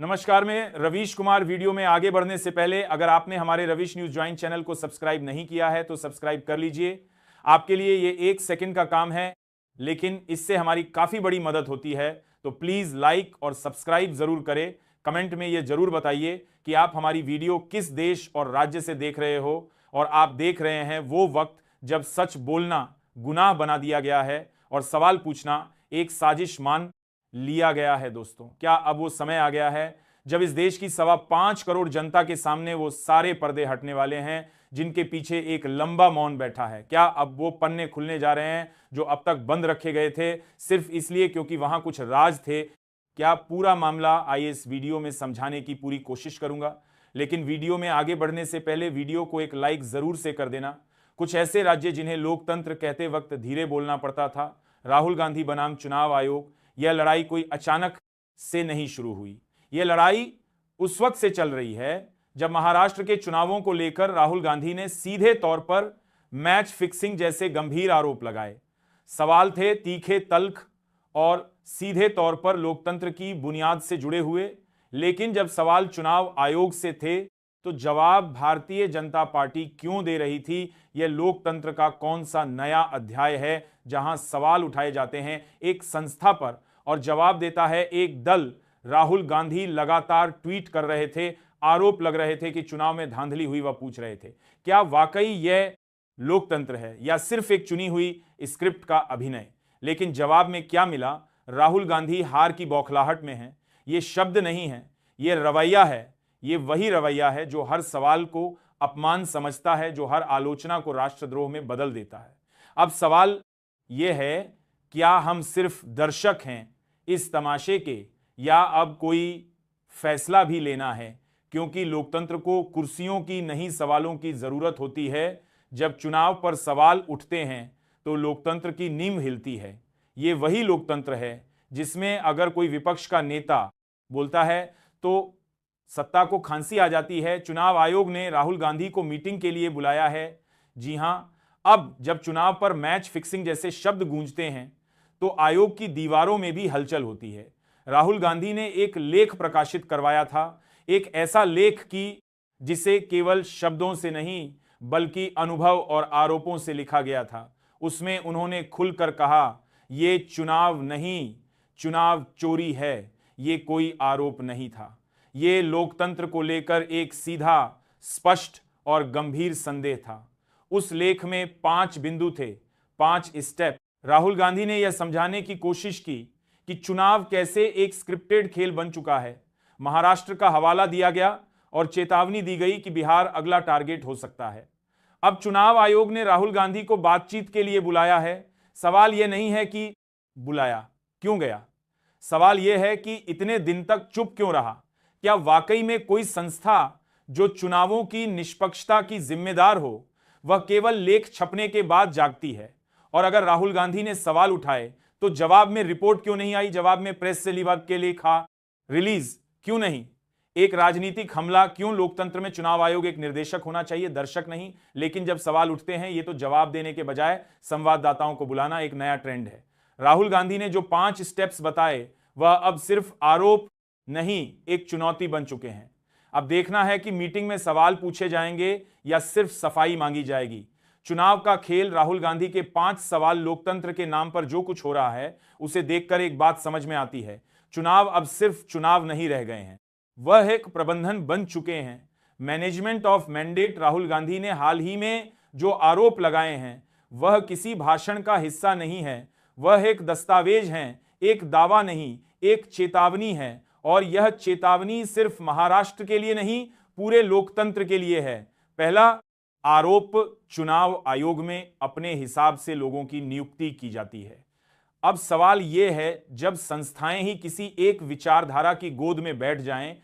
नमस्कार, मैं रवीश कुमार। वीडियो में आगे बढ़ने से पहले अगर आपने हमारे रवीश न्यूज ज्वाइन चैनल को सब्सक्राइब नहीं किया है तो सब्सक्राइब कर लीजिए। आपके लिए ये 1 सेकंड का काम है, लेकिन इससे हमारी काफी बड़ी मदद होती है। तो प्लीज लाइक और सब्सक्राइब जरूर करें। कमेंट में ये जरूर बताइए कि आप हमारी वीडियो किस देश और राज्य से देख रहे हो और आप देख रहे हैं वो वक्त जब सच बोलना गुनाह बना दिया गया है और सवाल पूछना एक साजिश मान लिया गया है। दोस्तों, क्या अब वो समय आ गया है जब इस देश की 5.25 करोड़ जनता के सामने वो सारे पर्दे हटने वाले हैं जिनके पीछे एक लंबा मौन बैठा है? क्या अब वो पन्ने खुलने जा रहे हैं जो अब तक बंद रखे गए थे सिर्फ इसलिए क्योंकि वहां कुछ राज थे? क्या पूरा मामला आइए इस वीडियो में समझाने की पूरी कोशिश करूंगा, लेकिन वीडियो में आगे बढ़ने से पहले वीडियो को एक लाइक जरूर से कर देना। कुछ ऐसे राज्य जिन्हें लोकतंत्र कहते वक्त धीरे बोलना पड़ता था, राहुल गांधी बनाम चुनाव आयोग। यह लड़ाई कोई अचानक से नहीं शुरू हुई। यह लड़ाई उस वक्त से चल रही है जब महाराष्ट्र के चुनावों को लेकर राहुल गांधी ने सीधे तौर पर मैच फिक्सिंग जैसे गंभीर आरोप लगाए। सवाल थे तीखे, तल्ख और सीधे तौर पर लोकतंत्र की बुनियाद से जुड़े हुए। लेकिन जब सवाल चुनाव आयोग से थे तो जवाब भारतीय जनता पार्टी क्यों दे रही थी? यह लोकतंत्र का कौन सा नया अध्याय है जहां सवाल उठाए जाते हैं एक संस्था पर और जवाब देता है एक दल? राहुल गांधी लगातार ट्वीट कर रहे थे, आरोप लग रहे थे कि चुनाव में धांधली हुई, वह पूछ रहे थे क्या वाकई यह लोकतंत्र है या सिर्फ एक चुनी हुई स्क्रिप्ट का अभिनय? लेकिन जवाब में क्या मिला? राहुल गांधी हार की बौखलाहट में है। ये शब्द नहीं है, ये रवैया है। ये वही रवैया है जो हर सवाल को अपमान समझता है, जो हर आलोचना को राष्ट्रद्रोह में बदल देता है। अब सवाल यह है, क्या हम सिर्फ दर्शक हैं इस तमाशे के या अब कोई फैसला भी लेना है? क्योंकि लोकतंत्र को कुर्सियों की नहीं सवालों की जरूरत होती है। जब चुनाव पर सवाल उठते हैं तो लोकतंत्र की नींव हिलती है। ये वही लोकतंत्र है जिसमें अगर कोई विपक्ष का नेता बोलता है तो सत्ता को खांसी आ जाती है। चुनाव आयोग ने राहुल गांधी को मीटिंग के लिए बुलाया है। जी हां, अब जब चुनाव पर मैच फिक्सिंग जैसे शब्द गूंजते हैं तो आयोग की दीवारों में भी हलचल होती है। राहुल गांधी ने एक लेख प्रकाशित करवाया था, एक ऐसा लेख कि जिसे केवल शब्दों से नहीं बल्कि अनुभव और आरोपों से लिखा गया था। उसमें उन्होंने खुलकर कहा, ये चुनाव नहीं, चुनाव चोरी है। ये कोई आरोप नहीं था, ये लोकतंत्र को लेकर एक सीधा, स्पष्ट और गंभीर संदेह था। उस लेख में 5 बिंदु थे, 5 स्टेप। राहुल गांधी ने यह समझाने की कोशिश की कि चुनाव कैसे एक स्क्रिप्टेड खेल बन चुका है। महाराष्ट्र का हवाला दिया गया और चेतावनी दी गई कि बिहार अगला टारगेट हो सकता है। अब चुनाव आयोग ने राहुल गांधी को बातचीत के लिए बुलाया है। सवाल यह नहीं है कि बुलाया क्यों गया, सवाल यह है कि इतने दिन तक चुप क्यों रहा? क्या वाकई में कोई संस्था जो चुनावों की निष्पक्षता की जिम्मेदार हो वह केवल लेख छपने के बाद जागती है? और अगर राहुल गांधी ने सवाल उठाए तो जवाब में रिपोर्ट क्यों नहीं आई? जवाब में प्रेस से लिखा के लिखा रिलीज क्यों नहीं? एक राजनीतिक हमला क्यों? लोकतंत्र में चुनाव आयोग एक निर्देशक होना चाहिए, दर्शक नहीं। लेकिन जब सवाल उठते हैं ये तो जवाब देने के बजाय संवाददाताओं को बुलाना एक नया ट्रेंड है। राहुल गांधी ने जो 5 स्टेप्स बताए वह अब सिर्फ आरोप नहीं, एक चुनौती बन चुके हैं। अब देखना है कि मीटिंग में सवाल पूछे जाएंगे या सिर्फ सफाई मांगी जाएगी। चुनाव का खेल, राहुल गांधी के 5 सवाल, लोकतंत्र के नाम पर जो कुछ हो रहा है उसे देखकर एक बात समझ में आती है, चुनाव अब सिर्फ चुनाव नहीं रह गए हैं, वह एक प्रबंधन बन चुके हैं। Management of mandate. Rahul Gandhi ने हाल ही में जो आरोप लगाए हैं वह किसी भाषण का हिस्सा नहीं है, वह एक दस्तावेज हैं, एक दावा नहीं, एक चेतावनी है। और यह चेतावनी सिर्फ महाराष्ट्र के लिए नहीं, पूरे लोकतंत्र के लिए है। पहला आरोप, चुनाव आयोग में अपने हिसाब से लोगों की नियुक्ति की जाती है। अब सवाल यह है, जब संस्थाएं ही किसी एक विचारधारा की गोद में बैठ जाएं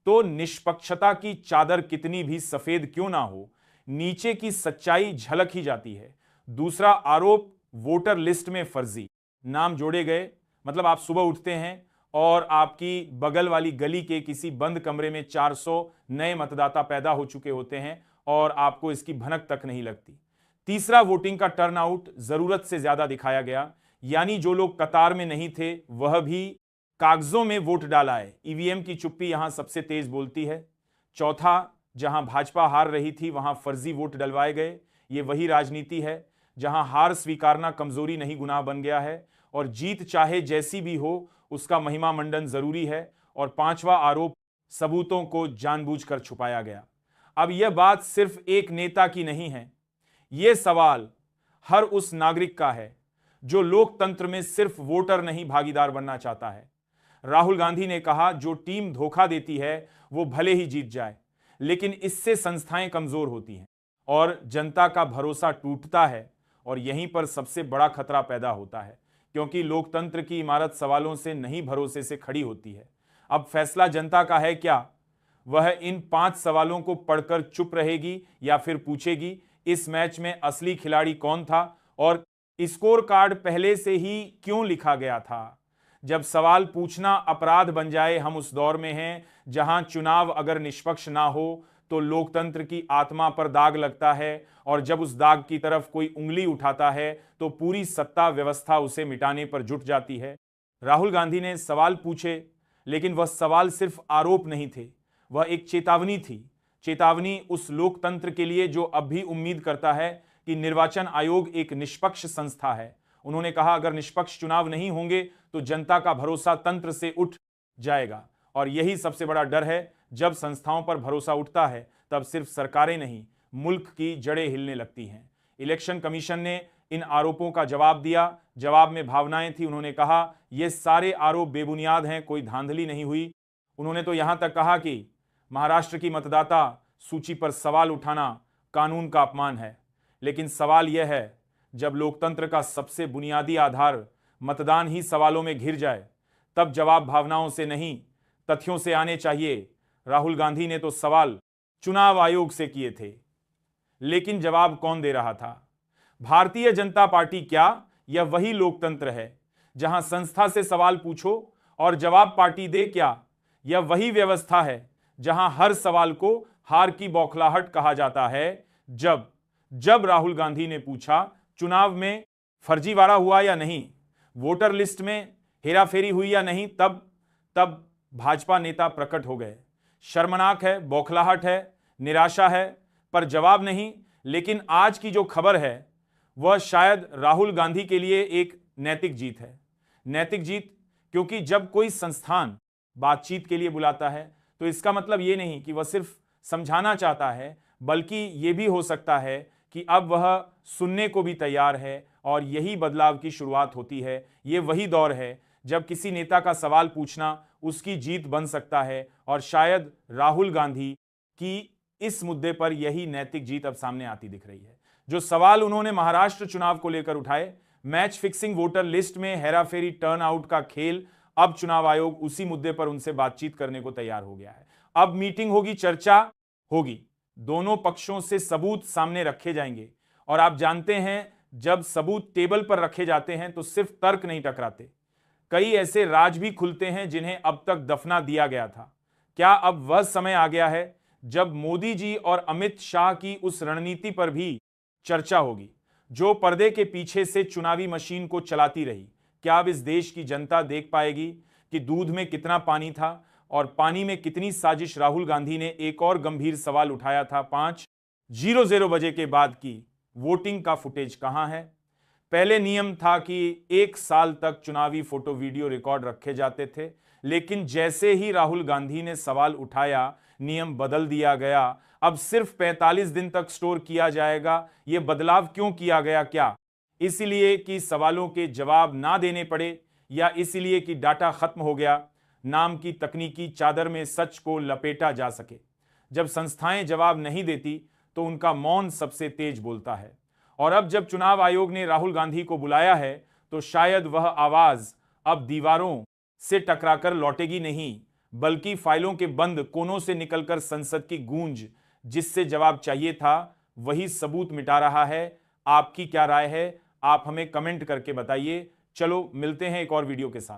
तो निष्पक्षता की चादर कितनी भी सफेद क्यों ना हो, नीचे की सच्चाई झलक ही जाती है। दूसरा आरोप, वोटर लिस्ट में फर्जी नाम जोड़े गए। मतलब आप सुबह उठते हैं और आपकी बगल वाली गली के किसी बंद कमरे में 400 नए मतदाता पैदा हो चुके होते हैं और आपको इसकी भनक तक नहीं लगती। तीसरा, वोटिंग का टर्नआउट जरूरत से ज्यादा दिखाया गया, यानी जो लोग कतार में नहीं थे वह भी कागजों में वोट डाला है। ईवीएम की चुप्पी यहां सबसे तेज बोलती है। चौथा, जहां भाजपा हार रही थी वहां फर्जी वोट डलवाए गए। ये वही राजनीति है जहां हार स्वीकारना कमजोरी नहीं गुनाह बन गया है और जीत चाहे जैसी भी हो उसका महिमा मंडन जरूरी है। और पांचवा आरोप, सबूतों को जानबूझकर छुपाया गया। अब यह बात सिर्फ एक नेता की नहीं है, यह सवाल हर उस नागरिक का है जो लोकतंत्र में सिर्फ वोटर नहीं भागीदार बनना चाहता है। राहुल गांधी ने कहा, जो टीम धोखा देती है वो भले ही जीत जाए, लेकिन इससे संस्थाएं कमजोर होती हैं और जनता का भरोसा टूटता है। और यहीं पर सबसे बड़ा खतरा पैदा होता है, क्योंकि लोकतंत्र की इमारत सवालों से नहीं भरोसे से खड़ी होती है। अब फैसला जनता का है क्या? वह इन 5 सवालों को पढ़कर चुप रहेगी या फिर पूछेगी, इस मैच में असली खिलाड़ी कौन था और स्कोर कार्ड पहले से ही क्यों लिखा गया था? जब सवाल पूछना अपराध बन जाए, हम उस दौर में हैं जहां चुनाव अगर निष्पक्ष ना हो तो लोकतंत्र की आत्मा पर दाग लगता है, और जब उस दाग की तरफ कोई उंगली उठाता है तो पूरी सत्ता व्यवस्था उसे मिटाने पर जुट जाती है। राहुल गांधी ने सवाल पूछे, लेकिन वह सवाल सिर्फ आरोप नहीं थे, वह एक चेतावनी थी। चेतावनी उस लोकतंत्र के लिए जो अब भी उम्मीद करता है कि निर्वाचन आयोग एक निष्पक्ष संस्था है। उन्होंने कहा, अगर निष्पक्ष चुनाव नहीं होंगे तो जनता का भरोसा तंत्र से उठ जाएगा, और यही सबसे बड़ा डर है। जब संस्थाओं पर भरोसा उठता है तब सिर्फ सरकारें नहीं, मुल्क की जड़ें हिलने लगती हैं। इलेक्शन कमीशन ने इन आरोपों का जवाब दिया। जवाब में भावनाएं थी। उन्होंने कहा, यह सारे आरोप बेबुनियाद हैं, कोई धांधली नहीं हुई। उन्होंने तो यहां तक कहा कि महाराष्ट्र की मतदाता सूची पर सवाल उठाना कानून का अपमान है। लेकिन सवाल यह है, जब लोकतंत्र का सबसे बुनियादी आधार मतदान ही सवालों में घिर जाए, तब जवाब भावनाओं से नहीं तथ्यों से आने चाहिए। राहुल गांधी ने तो सवाल चुनाव आयोग से किए थे, लेकिन जवाब कौन दे रहा था? भारतीय जनता पार्टी क्या? यह वही लोकतंत्र है जहां संस्था से सवाल पूछो और जवाब पार्टी दे क्या? यह वही व्यवस्था है जहां हर सवाल को हार की बौखलाहट कहा जाता है। जब राहुल गांधी ने पूछा, चुनाव में फर्जीवाड़ा हुआ या नहीं, वोटर लिस्ट में हेराफेरी हुई या नहीं, तब भाजपा नेता प्रकट हो गए। शर्मनाक है, बौखलाहट है, निराशा है, पर जवाब नहीं। लेकिन आज की जो खबर है वह शायद राहुल गांधी के लिए एक नैतिक जीत है। नैतिक जीत, क्योंकि जब कोई संस्थान बातचीत के लिए बुलाता है तो इसका मतलब ये नहीं कि वह सिर्फ समझाना चाहता है, बल्कि ये भी हो सकता है कि अब वह सुनने को भी तैयार है, और यही बदलाव की शुरुआत होती है। ये वही दौर है जब किसी नेता का सवाल पूछना उसकी जीत बन सकता है, और शायद राहुल गांधी की इस मुद्दे पर यही नैतिक जीत अब सामने आती दिख रही है। जो सवाल उन्होंने महाराष्ट्र चुनाव को लेकर उठाए, मैच फिक्सिंग, वोटर लिस्ट में हेराफेरी, टर्नआउट का खेल, अब चुनाव आयोग उसी मुद्दे पर उनसे बातचीत करने को तैयार हो गया है। अब मीटिंग होगी, चर्चा होगी, दोनों पक्षों से सबूत सामने रखे जाएंगे। और आप जानते हैं, जब सबूत टेबल पर रखे जाते हैं तो सिर्फ तर्क नहीं टकराते, कई ऐसे राज भी खुलते हैं जिन्हें अब तक दफना दिया गया था। क्या अब वह समय आ गया है जब मोदी जी और अमित शाह की उस रणनीति पर भी चर्चा होगी जो पर्दे के पीछे से चुनावी मशीन को चलाती रही? क्या अब इस देश की जनता देख पाएगी कि दूध में कितना पानी था और पानी में कितनी साजिश? राहुल गांधी ने एक और गंभीर सवाल उठाया था। 5:00 बजे के बाद की वोटिंग का फुटेज कहां है? पहले नियम था कि 1 साल तक चुनावी फोटो वीडियो रिकॉर्ड रखे जाते थे, लेकिन जैसे ही राहुल गांधी ने सवाल उठाया, नियम बदल दिया गया। अब सिर्फ 45 दिन तक स्टोर किया जाएगा। यह बदलाव क्यों किया गया? क्या इसलिए कि सवालों के जवाब ना देने पड़े, या इसलिए कि डाटा खत्म हो गया? नाम की तकनीकी चादर में सच को लपेटा जा सके। जब संस्थाएं जवाब नहीं देती तो उनका मौन सबसे तेज बोलता है। और अब जब चुनाव आयोग ने राहुल गांधी को बुलाया है तो शायद वह आवाज अब दीवारों से टकराकर लौटेगी नहीं, बल्कि फाइलों के बंद कोनों से निकलकर संसद की गूंज, जिससे जवाब चाहिए था वही सबूत मिटा रहा है। आपकी क्या राय है? आप हमें कमेंट करके बताइए। चलो मिलते हैं एक और वीडियो के साथ।